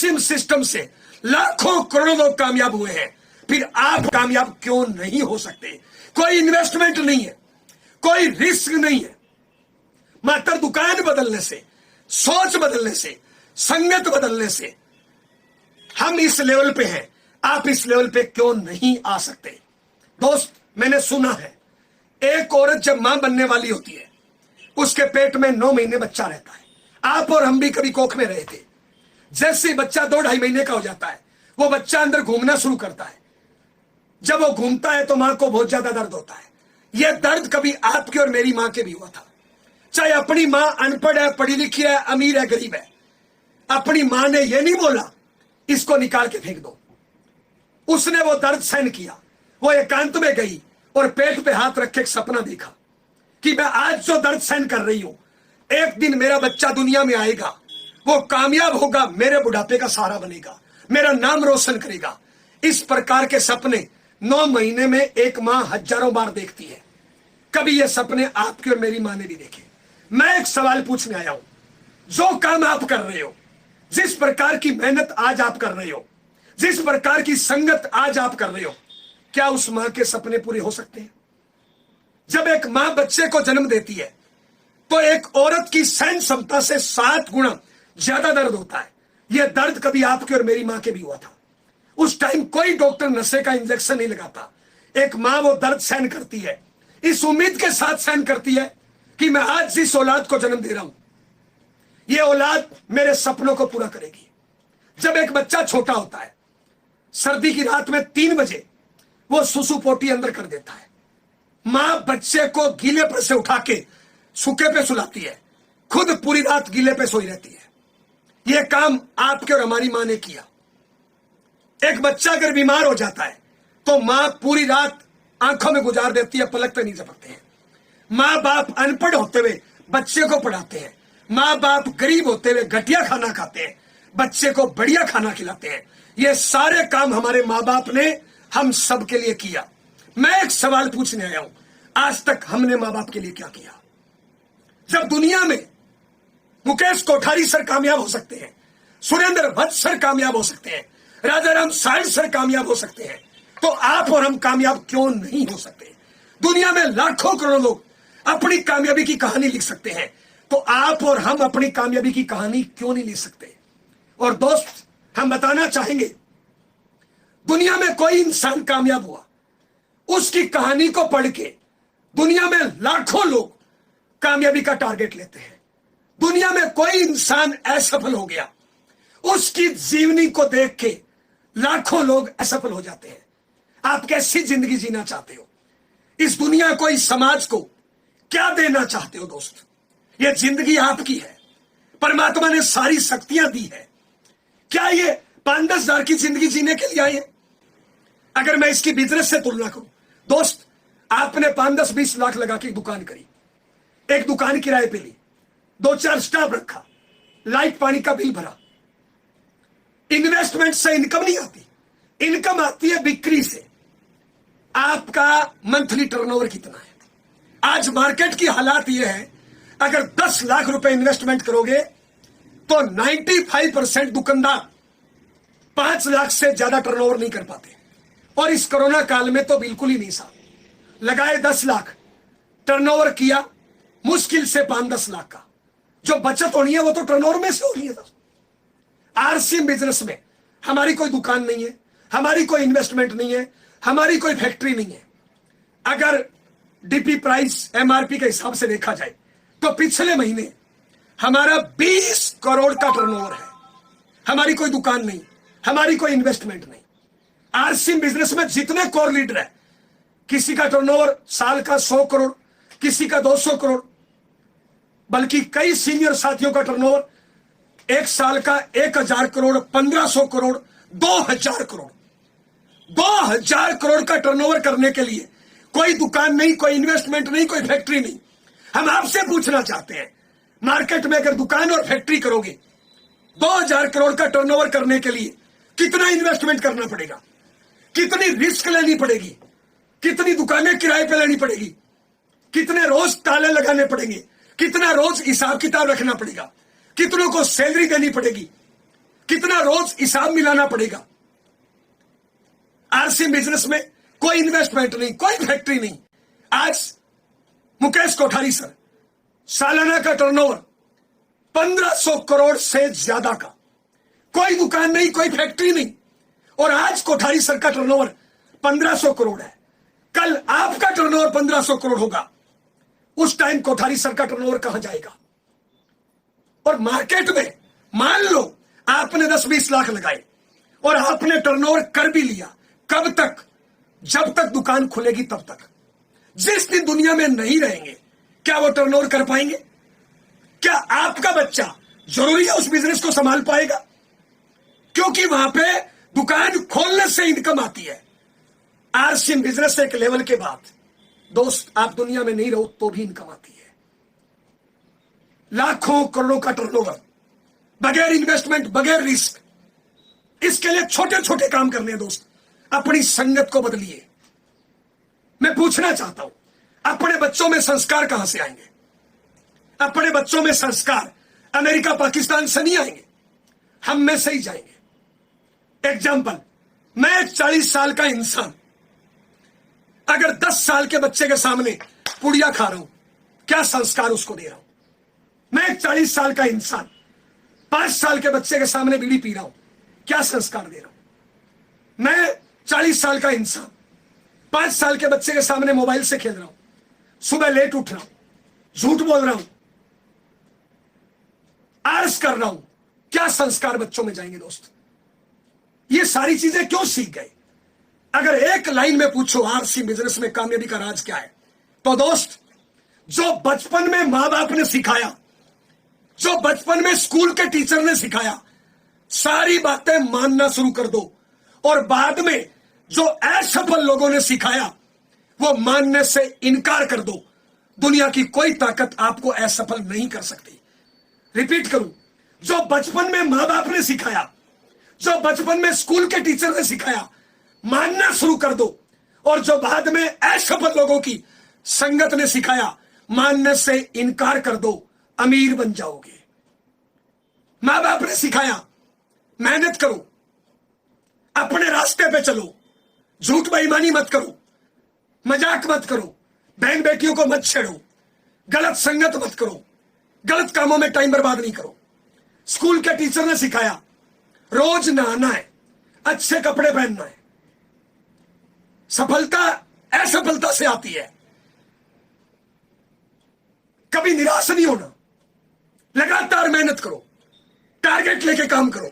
RCM system से लाखों करोड़ों लोग कामयाब हुए हैं, फिर आप कामयाब क्यों नहीं हो सकते? कोई इन्वेस्टमेंट नहीं है, कोई रिस्क नहीं है, मात्र दुकान बदलने से, सोच बदलने से, संगत बदलने से हम इस लेवल पे हैं। आप इस लेवल पे क्यों नहीं आ सकते? दोस्त, मैंने सुना है एक औरत जब मां बनने वाली होती है उसके पेट में 9 महीने बच्चा रहता है। आप और हम भी कभी कोख में रहे थे। जैसे ही बच्चा 2-2.5 महीने का हो जाता है वो बच्चा अंदर घूमना शुरू करता है। जब वो घूमता है तो मां को बहुत ज्यादा दर्द होता है। यह दर्द कभी आपके और मेरी मां के भी हुआ था। चाहे अपनी मां अनपढ़ है, पढ़ी लिखी है, अमीर है, गरीब है, अपनी मां ने यह नहीं बोला इसको निकाल के फेंक दो। उसने वो दर्द सहन किया। वो एकांत में गई और पेट पे हाथ रखे एक सपना देखा कि मैं आज जो दर्द सहन कर रही हूं, एक दिन मेरा बच्चा दुनिया में आएगा, वो कामयाब होगा, मेरे बुढ़ापे का सहारा बनेगा, मेरा नाम रोशन करेगा। इस प्रकार के सपने 9 महीने में एक मां हजारों बार देखती है। कभी ये सपने आपकी और मेरी मां ने भी देखे। मैं एक सवाल पूछने आया हूं, जो काम आप कर रहे हो, जिस प्रकार की मेहनत आज आप कर रहे हो, जिस प्रकार की संगत आज आप कर रहे हो, क्या उस मां के सपने पूरे हो सकते हैं? जब एक मां बच्चे को जन्म देती है तो एक औरत की सहन क्षमता से 7 गुना ज्यादा दर्द होता है। यह दर्द कभी आपके और मेरी मां के भी हुआ था। उस टाइम कोई डॉक्टर नशे का इंजेक्शन नहीं लगाता। एक मां वो दर्द सहन करती है, इस उम्मीद के साथ सहन करती है कि मैं आज जिस औलाद को जन्म दे रहा हूं, यह औलाद मेरे सपनों को पूरा करेगी। जब एक बच्चा छोटा होता है, सर्दी की रात में 3 बजे वो सुसु पोटी अंदर कर देता है। मां बच्चे को गीले पर से उठा के सूखे पे सुलाती है, खुद पूरी रात गीले पे सोई रहती है। यह काम आपके और हमारी मां ने किया। एक बच्चा अगर बीमार हो जाता है तो मां पूरी रात आंखों में गुजार देती है, पलक पे नहीं झपकते हैं। मां बाप अनपढ़ होते हुए बच्चे को पढ़ाते हैं। मां बाप गरीब होते हुए घटिया खाना खाते हैं, बच्चे को बढ़िया खाना खिलाते हैं। ये सारे काम हमारे मां बाप ने हम सब के लिए किया। मैं एक सवाल पूछने आया हूं, आज तक हमने मां बाप के लिए क्या किया? जब दुनिया में मुकेश कोठारी सर कामयाब हो सकते हैं, सुरेंद्र भट्ट सर कामयाब हो सकते हैं, राजा राम साइड सर कामयाब हो सकते हैं, तो आप और हम कामयाब क्यों नहीं हो सकते? दुनिया में लाखों करोड़ों लोग अपनी कामयाबी की कहानी लिख सकते हैं, तो आप और हम अपनी कामयाबी की कहानी क्यों नहीं लिख सकते? और दोस्त, हम बताना चाहेंगे, दुनिया में कोई इंसान कामयाब हुआ, उसकी कहानी को पढ़ के दुनिया में लाखों लोग कामयाबी का टारगेट लेते हैं। दुनिया में कोई इंसान असफल हो गया, उसकी जीवनी को देख के लाखों लोग असफल हो जाते हैं। आप कैसी जिंदगी जीना चाहते हो? इस दुनिया को, इस समाज को क्या देना चाहते हो? दोस्त, यह जिंदगी आपकी है, परमात्मा ने सारी शक्तियां दी है। क्या ये 5-10 हजार की जिंदगी जीने के लिए आए हैं? अगर मैं इसकी बिजनेस से तुलना करूं, दोस्त, आपने 5-10-20 लाख लगा के दुकान करी, एक दुकान किराए पे ली, 2-4 स्टाफ रखा, लाइट पानी का बिल भरा। इन्वेस्टमेंट से इनकम नहीं आती, इनकम आती है बिक्री से। आपका मंथली टर्नओवर कितना है? आज मार्केट की हालात यह है, अगर 10 लाख रुपए इन्वेस्टमेंट करोगे तो 95% दुकानदार 5 लाख से ज्यादा टर्नओवर नहीं कर पाते। और इस कोरोना काल में तो बिल्कुल ही नहीं साहब। लगाए 10 लाख, टर्नओवर किया मुश्किल से 5-10 लाख का। जो बचत होनी है वो तो टर्नओवर में से हो रही है। आरसीएम बिजनेस में हमारी कोई दुकान नहीं है, हमारी कोई इन्वेस्टमेंट नहीं है, हमारी कोई फैक्ट्री नहीं है। अगर डीपी प्राइस एमआरपी के हिसाब से देखा जाए तो पिछले महीने हमारा 20 करोड़ का टर्नओवर है। हमारी कोई दुकान नहीं, हमारी कोई इन्वेस्टमेंट नहीं। आरसीएम बिजनेस में जितने कोर लीडर है, किसी का टर्नओवर साल का 100 करोड़, किसी का 200 करोड़, बल्कि कई सीनियर साथियों का टर्नओवर एक साल का 1000 करोड़, 1500 करोड़, 2000 करोड़। 2000 करोड़ का टर्नओवर करने के लिए कोई दुकान नहीं, कोई इन्वेस्टमेंट नहीं, कोई फैक्ट्री नहीं। हम आपसे पूछना चाहते हैं, मार्केट में अगर दुकान और फैक्ट्री करोगे 2000 करोड़ का टर्नओवर करने के लिए कितना इन्वेस्टमेंट करना पड़ेगा? कितनी रिस्क लेनी पड़ेगी? कितनी दुकानें किराए पे लेनी पड़ेगी? कितने रोज ताले लगाने पड़ेंगे? कितना रोज हिसाब किताब रखना पड़ेगा? कितनों को सैलरी देनी पड़ेगी? कितना रोज हिसाब मिलाना पड़ेगा। आरसी बिजनेस में कोई इन्वेस्टमेंट नहीं, कोई फैक्ट्री नहीं। आज मुकेश कोठारी सर सालाना का टर्नओवर 1500 करोड़ से ज्यादा का, कोई दुकान नहीं, कोई फैक्ट्री नहीं, और आज कोठारी सर का टर्नओवर 1500 करोड़ है। कल आपका टर्नओवर 1500 करोड़ होगा, उस टाइम कोठारी सर का टर्नओवर कहां जाएगा? और मार्केट में मान लो आपने 10-20 लाख लगाए और आपने टर्नओवर कर भी लिया, कब तक? जब तक दुकान खुलेगी तब तक। जिस दिन दुनिया में नहीं रहेंगे, क्या वो टर्नओवर कर पाएंगे? क्या आपका बच्चा जरूरी है उस बिजनेस को संभाल पाएगा? क्योंकि वहां पे दुकान खोलने से इनकम आती है। आरसी बिजनेस एक लेवल के बाद दोस्त आप दुनिया में नहीं रहो तो भी इनकम आती है। लाखों करोड़ों का टर्नओवर, बगैर इन्वेस्टमेंट, बगैर रिस्क। इसके लिए छोटे छोटे काम करने हैं दोस्त। अपनी संगत को बदलिए। मैं पूछना चाहता हूं, अपने बच्चों में संस्कार कहां से आएंगे? अपने बच्चों में संस्कार अमेरिका पाकिस्तान से नहीं आएंगे, हम में से ही जाएंगे। एग्जाम्पल, मैं एक 40 साल का इंसान अगर 10 साल के बच्चे के सामने पुड़िया खा रहा हूं, क्या संस्कार उसको दे रहा हूं? मैं एक 40 साल का इंसान 5 साल के बच्चे के सामने बीड़ी पी रहा हूं, क्या संस्कार दे रहा हूं? मैं 40 साल का इंसान 5 साल के बच्चे के सामने मोबाइल से खेल रहा हूं, सुबह लेट उठ रहा हूं, झूठ बोल रहा हूं, आलस कर रहा हूं, क्या संस्कार बच्चों में जाएंगे दोस्त? ये सारी चीजें क्यों सीख गए? अगर एक लाइन में पूछो आरसी बिजनेस में कामयाबी का राज क्या है, तो दोस्त जो बचपन में मां बाप ने सिखाया, जो बचपन में स्कूल के टीचर ने सिखाया, सारी बातें मानना शुरू कर दो। और बाद में जो असफल लोगों ने सिखाया वो मानने से इनकार कर दो। दुनिया की कोई ताकत आपको असफल नहीं कर सकती। रिपीट करूं, जो बचपन में मां बाप ने सिखाया, जो बचपन में स्कूल के टीचर ने सिखाया, मानना शुरू कर दो। और जो बाद में असफल लोगों की संगत ने सिखाया, मानने से इनकार कर दो, अमीर बन जाओगे। मां बाप ने सिखाया मेहनत करो, अपने रास्ते पे चलो, झूठ बेईमानी मत करो, मजाक मत करो, बहन बेटियों को मत छेड़ो, गलत संगत मत करो, गलत कामों में टाइम बर्बाद नहीं करो। स्कूल के टीचर ने सिखाया रोज नहाना है, अच्छे कपड़े पहनना है। सफलता असफलता से आती है, कभी निराश नहीं होना, लगातार मेहनत करो, टारगेट लेके काम करो।